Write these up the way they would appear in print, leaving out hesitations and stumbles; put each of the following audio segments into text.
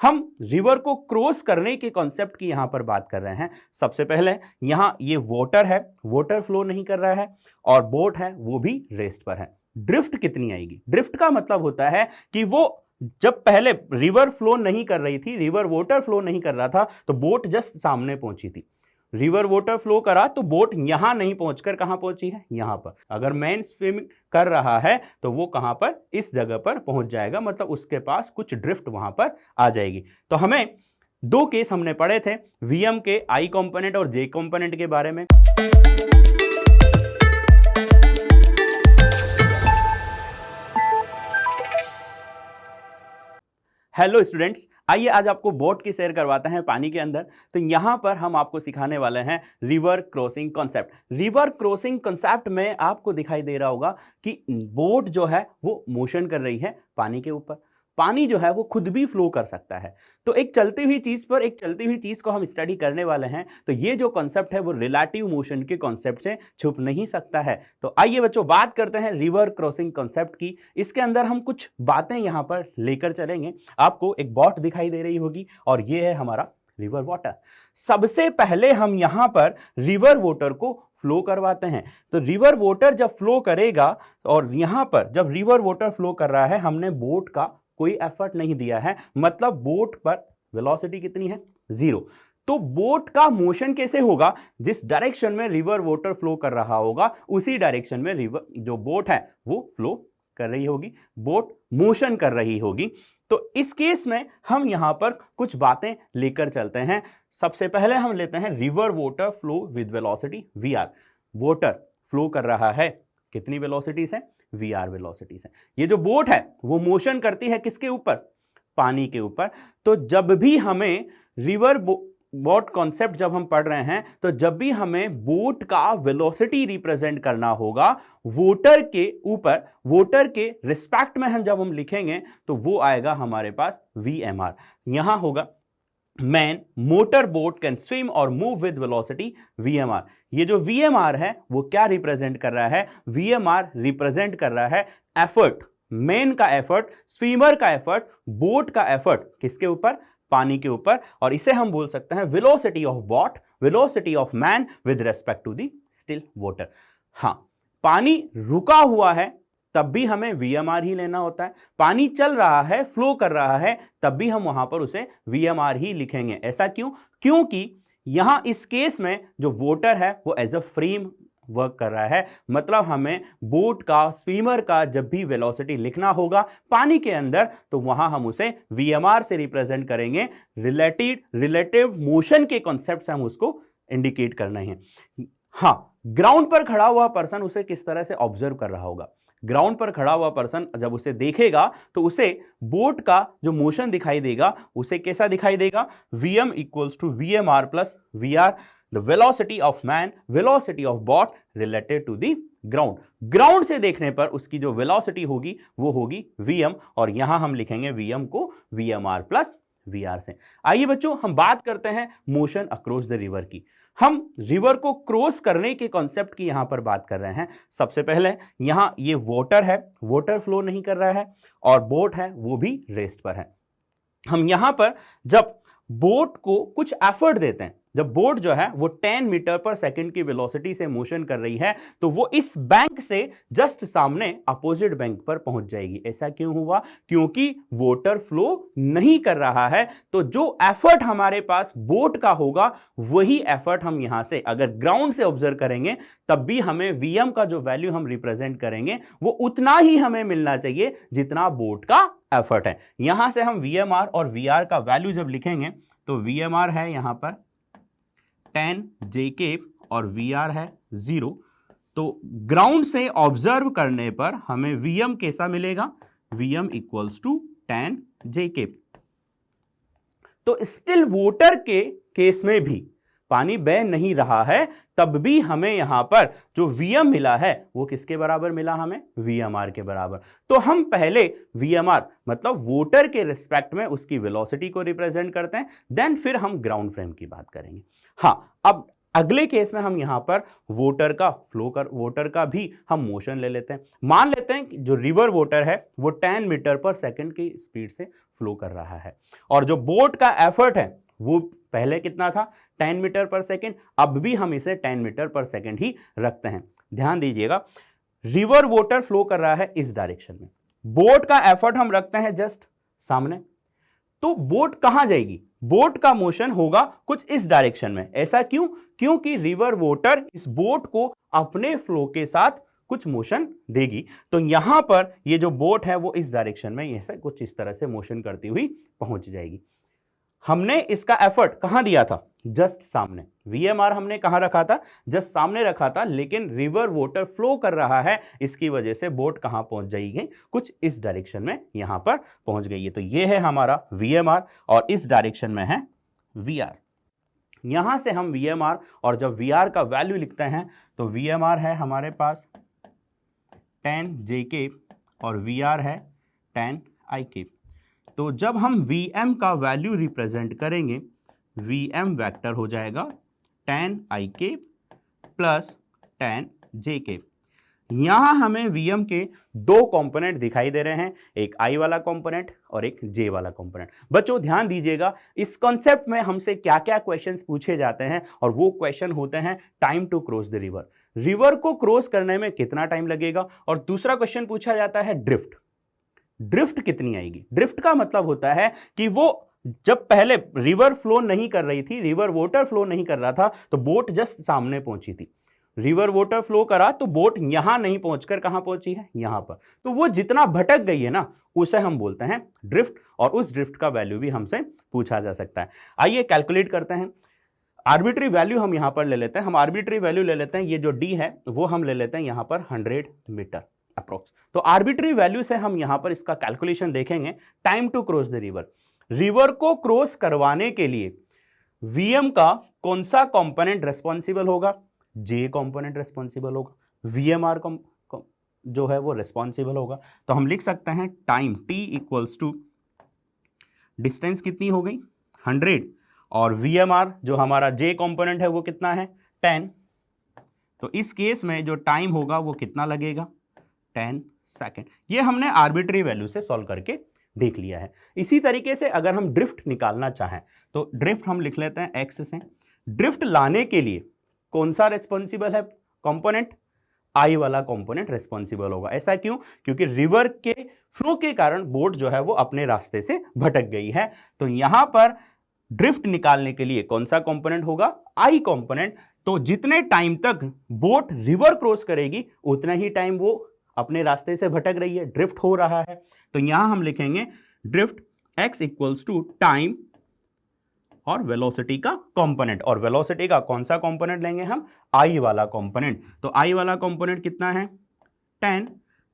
हम रिवर को क्रॉस करने के कॉन्सेप्ट की यहां पर बात कर रहे हैं। सबसे पहले यहां ये वाटर है, वाटर फ्लो नहीं कर रहा है, और बोट है वो भी रेस्ट पर है। ड्रिफ्ट कितनी आएगी? ड्रिफ्ट का मतलब होता है कि वो जब पहले रिवर फ्लो नहीं कर रही थी, रिवर वाटर फ्लो नहीं कर रहा था, तो बोट जस्ट सामने पहुंची थी। रिवर वाटर फ्लो करा तो बोट यहां नहीं पहुंचकर कहां पहुंची है? यहां पर। अगर मैन स्विमिंग कर रहा है तो वो कहां पर? इस जगह पर पहुंच जाएगा, मतलब उसके पास कुछ ड्रिफ्ट वहां पर आ जाएगी। तो हमें दो केस हमने पढ़े थे, वीएम के आई कंपोनेंट और जे कंपोनेंट के बारे में। हेलो स्टूडेंट्स, आइए आज आपको बोट की सैर करवाते हैं पानी के अंदर। तो यहां पर हम आपको सिखाने वाले हैं river crossing concept. River crossing concept में आपको दिखाई दे रहा होगा कि बोट जो है वो मोशन कर रही है पानी के ऊपर। पानी जो है वो खुद भी फ्लो कर सकता है। तो एक चलती हुई चीज पर एक चलती हुई चीज को हम स्टडी करने वाले हैं। तो ये जो कॉन्सेप्ट है वो रिलेटिव मोशन के कॉन्सेप्ट से छुप नहीं सकता है। तो आइए बच्चों बात करते हैं रिवर क्रॉसिंग कॉन्सेप्ट की। इसके अंदर हम कुछ बातें यहां पर लेकर चलेंगे। आपको एक बोट दिखाई दे रही होगी और ये है हमारा रिवर वाटर। सबसे पहले हम यहां पर रिवर वाटर को फ्लो करवाते हैं। तो रिवर वाटर जब फ्लो करेगा, और यहां पर जब रिवर वाटर फ्लो कर रहा है, हमने बोट का कोई एफर्ट नहीं दिया है, मतलब बोट पर वेलोसिटी कितनी है? 0। तो बोट का मोशन कैसे होगा? जिस डायरेक्शन में रिवर वाटर फ्लो कर रहा होगा उसी डायरेक्शन में रिवर जो बोट है वो फ्लो कर रही होगी, बोट मोशन कर रही होगी। तो इस केस में हम यहां पर कुछ बातें लेकर चलते हैं। सबसे पहले हम लेते हैं river water flow with velocity VR. Water flow कर रहा है कितनी वेलोसिटी से? वी.आर वेलोसिटी से। ये जो बोट है वो मोशन करती है किसके ऊपर? पानी के ऊपर। तो जब भी हमें रिवर बोट कॉन्सेप्ट जब हम पढ़ रहे हैं, तो जब भी हमें बोट का वेलोसिटी रिप्रेजेंट करना होगा वाटर के ऊपर, वाटर के रिस्पेक्ट में हम जब हम लिखेंगे तो वो आएगा हमारे पास वी.एम.आर। यहां होगा man motor boat can swim और मूव विद वेलोसिटी वी.एम.आर। ये जो वी.एम.आर है वो क्या रिप्रेजेंट कर रहा है? वी.एम.आर रिप्रेजेंट कर रहा है एफर्ट, मैन का एफर्ट, स्विमर का एफर्ट, बोट का एफर्ट किसके ऊपर? पानी के ऊपर। और इसे हम बोल सकते हैं velocity of boat, velocity of man with respect to the still water. हां, पानी रुका हुआ है तब भी हमें वी.एम.आर ही लेना होता है। पानी चल रहा है, फ्लो कर रहा है, तब भी हम वहां पर उसे वी.एम.आर ही लिखेंगे। ऐसा क्यों? क्योंकि यहां इस केस में जो वाटर है वो एज अ फ्रेम वर्क कर रहा है, मतलब हमें बोट का, स्विमर का जब भी वेलोसिटी लिखना होगा पानी के अंदर, तो वहां हम उसे वी.एम.आर से रिप्रेजेंट करेंगे। रिलेटिव मोशन के कॉन्सेप्ट से हम उसको इंडिकेट करना है। हां, ग्राउंड पर खड़ा हुआ पर्सन उसे किस तरह से ऑब्जर्व कर रहा होगा? ग्राउंड पर खड़ा हुआ पर्सन जब उसे देखेगा तो उसे बोट का जो मोशन दिखाई देगा उसे कैसा दिखाई देगा? Vm equals to VMR plus VR, the velocity of man, velocity of boat related to the ground. Ground से देखने पर उसकी जो वेलोसिटी होगी वो होगी Vm, और यहां हम लिखेंगे Vm को वी.एम.आर प्लस वी.आर से। आइए बच्चों हम बात करते हैं मोशन अक्रॉस द रिवर की। हम रिवर को क्रॉस करने के कॉन्सेप्ट की यहां पर बात कर रहे हैं। सबसे पहले यहां ये वाटर है, वाटर फ्लो नहीं कर रहा है, और बोट है वो भी रेस्ट पर है। हम यहां पर जब बोट को कुछ एफर्ट देते हैं, जब बोट जो है वो 10 मीटर पर सेकंड की वेलोसिटी से मोशन कर रही है, तो वो इस बैंक से जस्ट सामने अपोजिट बैंक पर पहुंच जाएगी। ऐसा क्यों हुआ? क्योंकि वाटर फ्लो नहीं कर रहा है। तो जो एफर्ट हमारे पास बोट का होगा वही एफर्ट हम यहां से अगर ग्राउंड से ऑब्जर्व करेंगे तब भी हमें वीएम का जो वैल्यू हम रिप्रेजेंट करेंगे वो उतना ही हमें मिलना चाहिए जितना बोट का एफर्ट है। यहां से हम वीएमआर और वीआर का वैल्यू जब लिखेंगे तो वीएमआर है यहां पर 10 JK और VR है 0। तो ग्राउंड से ऑब्जर्व करने पर हमें VM कैसा मिलेगा? VM equals to 10 JK। तो स्टिल वाटर के केस में भी पानी बह नहीं रहा है, तब भी हमें यहां पर जो Vm मिला है वो किसके बराबर मिला? हमें VMR के बराबर। तो हम पहले VMR मतलब वाटर के रिस्पेक्ट में उसकी वेलोसिटी को रिप्रेजेंट करते हैं, देन फिर हम ग्राउंड फ्रेम की बात करेंगे। हाँ, अब अगले केस में हम यहां पर वोटर का भी हम मोशन ले लेते हैं। मान लेते हैं कि जो रिवर वाटर है वो 10 मीटर पर सेकंड की स्पीड से फ्लो कर रहा है और जो बोट का एफर्ट है वो पहले कितना था 10 मीटर पर सेकंड, अब भी हम इसे 10 मीटर पर सेकंड ही रखते हैं। ध्यान दीजिएगा, रिवर वाटर फ्लो कर रहा है इस डायरेक्शन में, बोट का एफर्ट हम रखते हैं जस्ट सामने, तो बोट कहां जाएगी, बोट का मोशन होगा कुछ इस डायरेक्शन में। ऐसा क्यों? क्योंकि रिवर वाटर इस बोट को अपने फ्लो के साथ कुछ मोशन देगी, तो यहां पर ये जो बोट है वो इस डायरेक्शन में ऐसा कुछ इस तरह से मोशन करती हुई पहुंच जाएगी। हमने इसका एफर्ट कहां दिया था, जस्ट सामने। वीएमआर हमने कहां रखा था, जस्ट सामने रखा था, लेकिन रिवर वाटर फ्लो कर रहा है, इसकी वजह से बोट कहां पहुंच जाएगी, कुछ इस डायरेक्शन में यहां पर पहुंच गई है। तो ये है हमारा वीएमआर और इस डायरेक्शन में है वीआर। यहां से हम वीएमआर और जब वीआर का वैल्यू लिखते हैं तो वीएमआर है हमारे पास 10 JK और वीआर है 10 IK। तो जब हम Vm का वैल्यू रिप्रेजेंट करेंगे, Vm वेक्टर हो जाएगा 10 IK प्लस 10 JK। यहां हमें Vm के दो कंपोनेंट दिखाई दे रहे हैं, एक I वाला कंपोनेंट और एक J वाला कंपोनेंट। बच्चों ध्यान दीजिएगा, इस कॉन्सेप्ट में हमसे क्या क्या क्वेश्चंस पूछे जाते हैं और वो क्वेश्चन होते हैं time to cross the river, river को क्रॉस करने में कितना टाइम लगेगा, और दूसरा क्वेश्चन पूछा जाता है ड्रिफ्ट, ड्रिफ्ट कितनी आएगी। ड्रिफ्ट का मतलब होता है कि वो जब पहले रिवर फ्लो नहीं कर रही थी, रिवर वाटर फ्लो नहीं कर रहा था, तो बोट जस्ट सामने पहुंची थी, रिवर वाटर फ्लो करा तो बोट यहां नहीं पहुंचकर कहां पहुंची है, यहां पर, तो वो जितना भटक गई है ना उसे हम बोलते हैं ड्रिफ्ट, और उस ड्रिफ्ट का वैल्यू भी हमसे पूछा जा सकता है। आइए कैलकुलेट करते हैं। आर्बिट्री वैल्यू हम यहां पर ले लेते हैं, हम आर्बिट्री वैल्यू ले लेते हैं, ये जो d है वो हम ले लेते हैं यहां पर 100 मीटर अप्रोक्स। तो आर्बिट्री वैल्यू से हम यहां पर इसका कैलकुलेशन देखेंगे। Time to cross the river, river को क्रॉस करवाने के लिए Vm का कौन सा कंपोनेंट रेस्पॉन्सिबल होगा, J कंपोनेंट रेस्पॉन्सिबल होगा, VMR जो है वो रेस्पॉन्सिबल होगा। तो हम लिख सकते हैं time T equals to distance कितनी हो गई 100 और VMR जो हमारा J कंपोनेंट है वो कितना है 10। तो इस केस में जो टाइम होगा वो कितना लगेगा 10 सेकेंड। ये हमने आर्बिट्री वैल्यू से सॉल्व करके देख लिया है। इसी तरीके से अगर हम ड्रिफ्ट निकालना चाहें तो ड्रिफ्ट हम लिख लेते हैं x से। ड्रिफ्ट लाने के लिए कौन सा रेस्पॉन्सिबल है कंपोनेंट, I वाला कंपोनेंट रेस्पॉन्सिबल होगा। ऐसा क्यों? क्योंकि रिवर के फ्लो के कारण बोट जो है वो अपने रास्ते से भटक गई है। तो यहां पर ड्रिफ्ट निकालने के लिए कौन सा कंपोनेंट होगा, I कंपोनेंट। तो जितने टाइम तक बोट रिवर क्रॉस करेगी उतना ही टाइम वो अपने रास्ते से भटक रही है, ड्रिफ्ट हो रहा है। तो यहां हम लिखेंगे drift x equals to time और वेलोसिटी का कंपोनेंट, और वेलोसिटी का कौन सा कंपोनेंट लेंगे हम, I वाला कंपोनेंट। तो I वाला कंपोनेंट कितना है 10,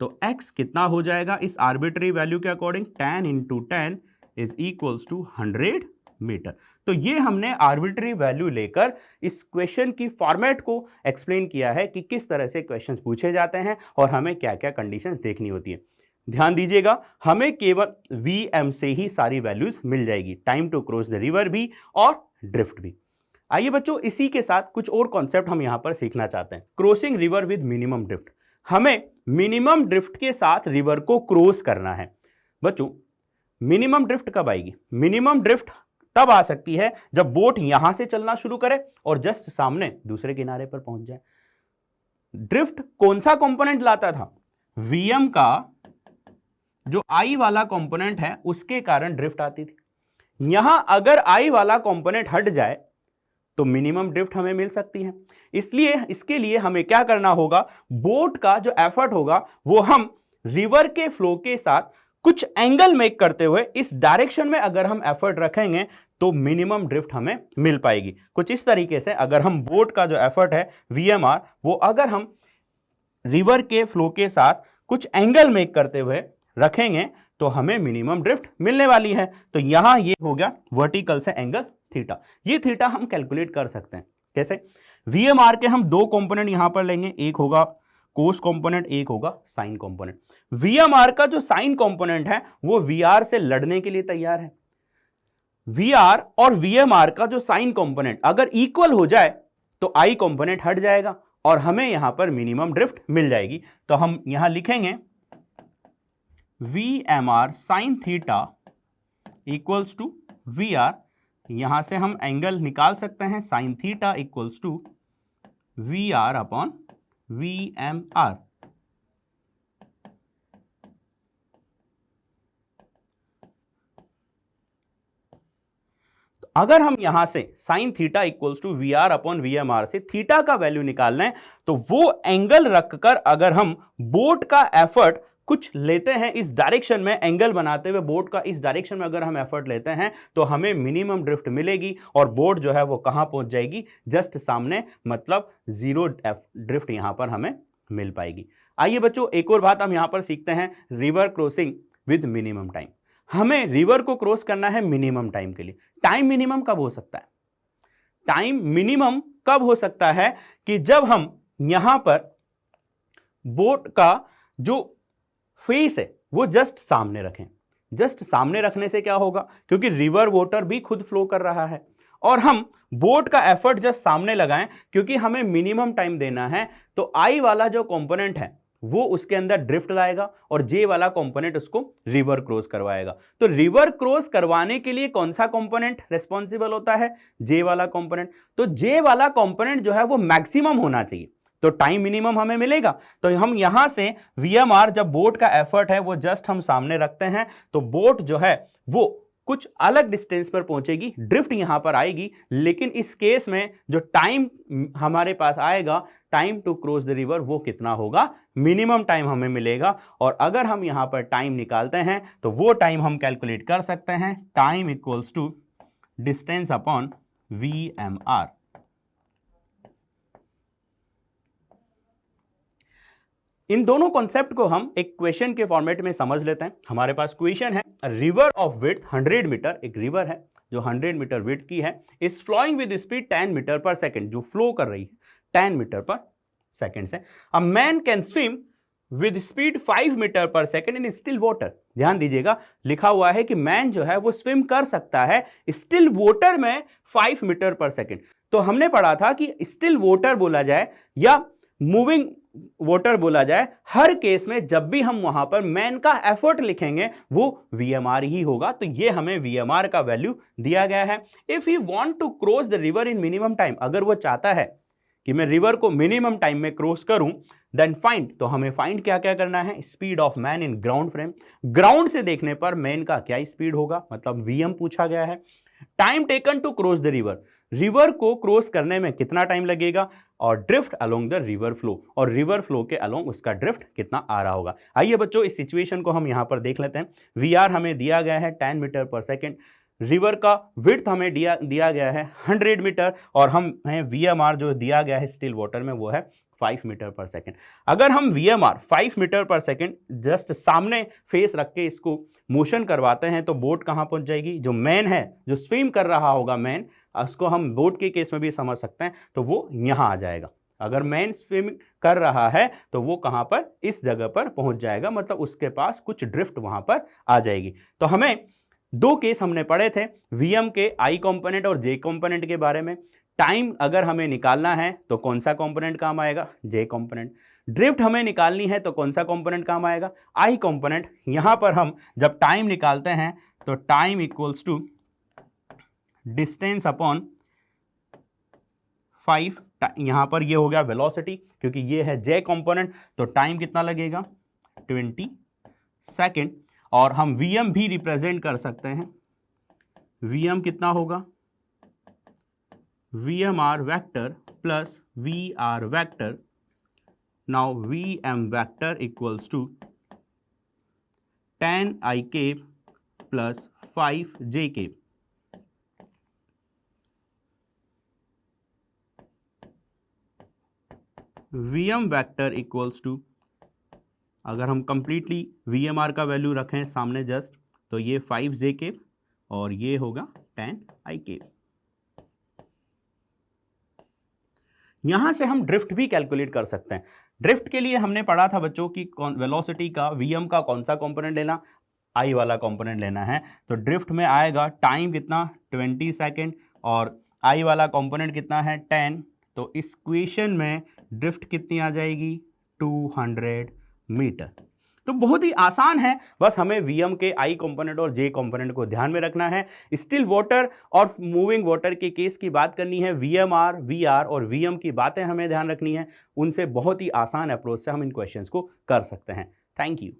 तो x कितना हो जाएगा इस आर्बिट्री वैल्यू के according, 10 into 10 is equals to 100 metre. तो ये हमने आर्बिट्री वैल्यू लेकर इस क्वेश्चन की फॉर्मेट को एक्सप्लेन किया है कि किस तरह से क्वेश्चंस पूछे जाते हैं और हमें क्या क्या कंडीशंस देखनी होती है। ध्यान दीजिएगा, हमें केवल Vm से ही सारी वैल्यूज मिल जाएगी, time to cross the river भी और ड्रिफ्ट भी। आइए बच्चों, इसी के साथ कुछ और कॉन्सेप्ट हम यहां पर सीखना चाहते हैं। Crossing river with minimum drift, हमें मिनिमम ड्रिफ्ट के साथ रिवर को क्रॉस करना है। बच्चों मिनिमम ड्रिफ्ट कब आएगी, मिनिमम ड्रिफ्ट तब आ सकती है जब बोट यहां से चलना शुरू करे और जस्ट सामने दूसरे किनारे पर पहुंच जाए। ड्रिफ्ट कौन सा कंपोनेंट लाता था, Vm का जो I वाला कंपोनेंट है उसके कारण ड्रिफ्ट आती थी। यहां अगर I वाला कंपोनेंट हट जाए तो मिनिमम ड्रिफ्ट हमें मिल सकती है। इसलिए इसके लिए हमें क्या करना होगा, बोट का जो एफर्ट होगा वो हम रिवर के फ्लो के साथ कुछ एंगल मेक करते हुए इस डायरेक्शन में अगर हम एफर्ट रखेंगे तो मिनिमम ड्रिफ्ट हमें मिल पाएगी। कुछ इस तरीके से अगर हम बोट का जो एफर्ट है VMR वो अगर हम रिवर के फ्लो के साथ कुछ एंगल मेक करते हुए रखेंगे तो हमें मिनिमम ड्रिफ्ट मिलने वाली है। तो यहां ये हो गया वर्टिकल से एंगल थीटा। ये थीटा हम कैलकुलेट कर सकते हैं कैसे, VMR के हम दो कंपोनेंट यहां पर लेंगे, एक होगा कोस कंपोनेंट, एक होगा साइन कंपोनेंट। VMR का जो साइन कंपोनेंट है वो VR से लड़ने के लिए तैयार है। VR और VMR का जो साइन कंपोनेंट अगर इक्वल हो जाए तो आई कंपोनेंट हट जाएगा और हमें यहां पर मिनिमम ड्रिफ्ट मिल जाएगी। तो हम यहां लिखेंगे VMR sine theta equals to VR। यहां से हम एंगल निकाल सकते हैं, sine theta equals to VR upon VMR। अगर हम यहां से sine theta equals to VR upon VMR से थीटा का वैल्यू निकाल लें तो वो एंगल रखकर अगर हम बोट का एफर्ट कुछ लेते हैं इस डायरेक्शन में, एंगल बनाते हुए बोट का इस डायरेक्शन में अगर हम एफर्ट लेते हैं तो हमें मिनिमम ड्रिफ्ट मिलेगी और बोट जो है वो कहां पहुंच जाएगी, जस्ट सामने, मतलब जीरो ड्रिफ्ट यहां पर हमें मिल पाएगी। आइए बच्चों एक और बात हम यहां पर सीखते हैं, river crossing with minimum time. हमें रिवर को क्रॉस करना है मिनिमम टाइम के लिए। टाइम मिनिमम कब हो सकता है? टाइम मिनिमम कब हो सकता है कि जब हम यहां पर बोट का जो फेस है वो जस्ट सामने रखें। जस्ट सामने रखने से क्या होगा, क्योंकि रिवर वाटर भी खुद फ्लो कर रहा है और हम बोट का एफर्ट जस्ट सामने लगाएं, क्योंकि हमें मिनिमम टाइम देना है, तो आई वाला जो कंपोनेंट है वो उसके अंदर ड्रिफ्ट लाएगा और जे वाला कंपोनेंट उसको रिवर क्रॉस करवाएगा। तो रिवर क्रॉस करवाने के लिए कौन सा कंपोनेंट रिस्पॉन्सिबल होता है? जे वाला कंपोनेंट। तो जे वाला कंपोनेंट जो है वो मैक्सिमम होना चाहिए, तो टाइम मिनिमम हमें मिलेगा। तो हम यहां से VMR, जब बोट का एफर्ट है वो जस्ट हम सामने रखते हैं तो बोट जो है वो कुछ अलग डिस्टेंस पर पहुंचेगी, ड्रिफ्ट यहां पर आएगी, लेकिन इस केस में जो टाइम हमारे पास आएगा, time to cross the river, वो कितना होगा? मिनिमम टाइम हमें मिलेगा। और अगर हम यहां पर टाइम निकालते हैं तो वो टाइम हम कैलकुलेट कर सकते हैं, time equals to distance upon VMR। इन दोनों कॉन्सेप्ट को हम एक क्वेश्चन के फॉर्मेट में समझ लेते हैं। हमारे पास क्वेश्चन है, रिवर ऑफ विड्थ 100 मीटर, एक रिवर है जो 100 मीटर विड्थ की है, is flowing with speed 10 metre per second, जो फ्लो कर रही है 10 मीटर पर सेकंड से। A man can swim with speed 5 metre per second in still water. ध्यान दीजिएगा, लिखा हुआ है कि मैन जो है वो स्विम कर सकता है स्टिल वाटर में 5 मीटर पर सेकंड। तो हमने पढ़ा था कि स्टिल वाटर बोला जाए या मूविंग वाटर बोला जाए, हर केस में जब भी हम वहां पर मैन का एफर्ट लिखेंगे वो VMR ही होगा। तो ये हमें VMR का वैल्यू दिया गया है। If he want to cross the river in minimum time, अगर वो चाहता है कि मैं रिवर को मिनिमम टाइम में क्रॉस करूं, देन फाइंड, तो हमें फाइंड क्या क्या करना है? Speed of man in ground frame. Ground से देखने पर मैन का क्या स्पीड होगा, मतलब VM पूछा गया है। Time taken to cross the river, river को क्रॉस करने में कितना टाइम लगेगा, और drift along the river flow, और रिवर फ्लो के अलोंग उसका ड्रिफ्ट कितना आ रहा होगा। आइए बच्चों इस सिचुएशन को हम यहां पर देख लेते हैं। VR हमें दिया गया है 10 मीटर पर सेकेंड, रिवर का विड्थ हमें दिया गया है 100 मीटर, और हमें VMR जो दिया गया है स्टिल वाटर में वो है 5 मीटर पर सेकेंड। अगर हम VMR 5 मीटर पर सेकेंड जस्ट सामने फेस रख के इसको मोशन करवाते हैं तो बोट कहां पहुंच जाएगी? जो मैन है, जो स्विम कर रहा होगा मैन, उसको हम बोट के केस में भी समझ सकते हैं, तो वो यहां आ जाएगा। अगर मैन स्विम कर रहा है तो वो कहां पर? इस जगह पर पहुंच जाएगा, मतलब उसके पास कुछ ड्रिफ्ट वहां पर आ जाएगी। तो हमें दो केस हमने पढ़े थे, VM के आई कंपोनेंट और जे कंपोनेंट के बारे में। टाइम अगर हमें निकालना है तो कौन सा कंपोनेंट काम आएगा? जे कंपोनेंट। ड्रिफ्ट हमें निकालनी है तो कौन सा कंपोनेंट काम आएगा? I component. यहां पर हम जब टाइम निकालते हैं तो time equals to distance upon 5, यहां पर ये हो गया वेलोसिटी, क्योंकि ये है जे कंपोनेंट, तो टाइम कितना लगेगा? 20 सेकेंड। और हम VM भी रिप्रेजेंट कर सकते हैं, VM कितना होगा? VMR vector plus VR vector. Now VM vector equals to 10I cap plus 5J cap. VM vector equals to, अगर हम कंप्लीटली VMR का वैल्यू रखें सामने जस्ट, तो ये 5J केप और ये होगा 10I केप। यहां से हम ड्रिफ्ट भी कैलकुलेट कर सकते हैं। ड्रिफ्ट के लिए हमने पढ़ा था बच्चों की वेलोसिटी का VM का कौन सा कंपोनेंट लेना? आई वाला कंपोनेंट लेना है। तो ड्रिफ्ट में आएगा टाइम कितना? 20 सेकेंड, और आई वाला कंपोनेंट कितना है? 10, तो इस क्वेश्चन में ड्रिफ्ट कितनी आ जाएगी 200 मीटर। तो बहुत ही आसान है, बस हमें Vm के I कंपोनेंट और J कंपोनेंट को ध्यान में रखना है। स्टिल वाटर और मूविंग वाटर के केस की बात करनी है, VMR, VR और Vm की बातें हमें ध्यान रखनी है। उनसे बहुत ही आसान अप्रोच से हम इन क्वेश्चंस को कर सकते हैं। Thank you.